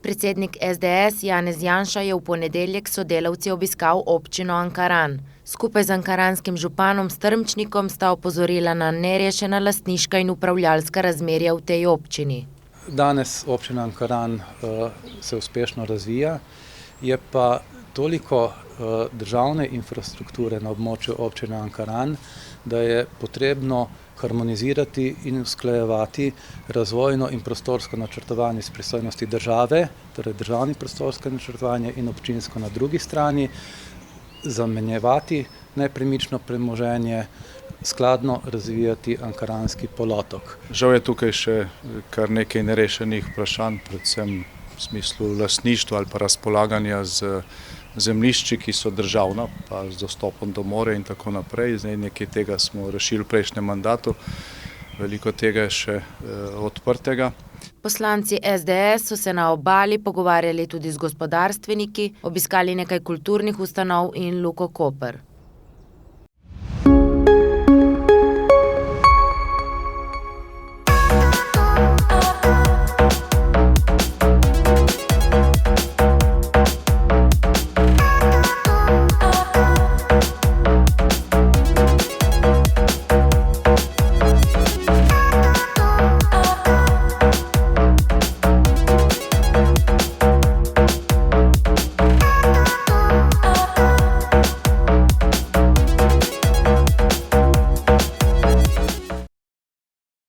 Predsednik SDS Janez Janša je v ponedeljek s sodelavci obiskal občino Ankaran. Skupaj z ankaranskim županom Strmčnikom sta opozorila na nerešena lastniška in upravljalska razmerja v tej občini. Danes občina Ankaran se uspešno razvija, je pa toliko državne infrastrukture na območju občine Ankaran, da je potrebno harmonizirati in usklajevati razvojno in prostorsko načrtovanje s pristojnosti države, torej državno prostorsko načrtovanje in občinsko na drugi strani, zamenjevati nepremično premoženje, skladno razvijati ankaranski polotok. Žal je tukaj še kar nekaj nerešenih vprašanj, predvsem v smislu lastništva ali pa razpolaganja z zemljišči, ki so državna, pa z dostopom do morja in tako naprej. Zdaj nekaj tega smo rešili v prejšnjem mandatu, veliko tega je še odprtega. Poslanci SDS so se na Obali pogovarjali tudi z gospodarstveniki, obiskali nekaj kulturnih ustanov in Luko Koper.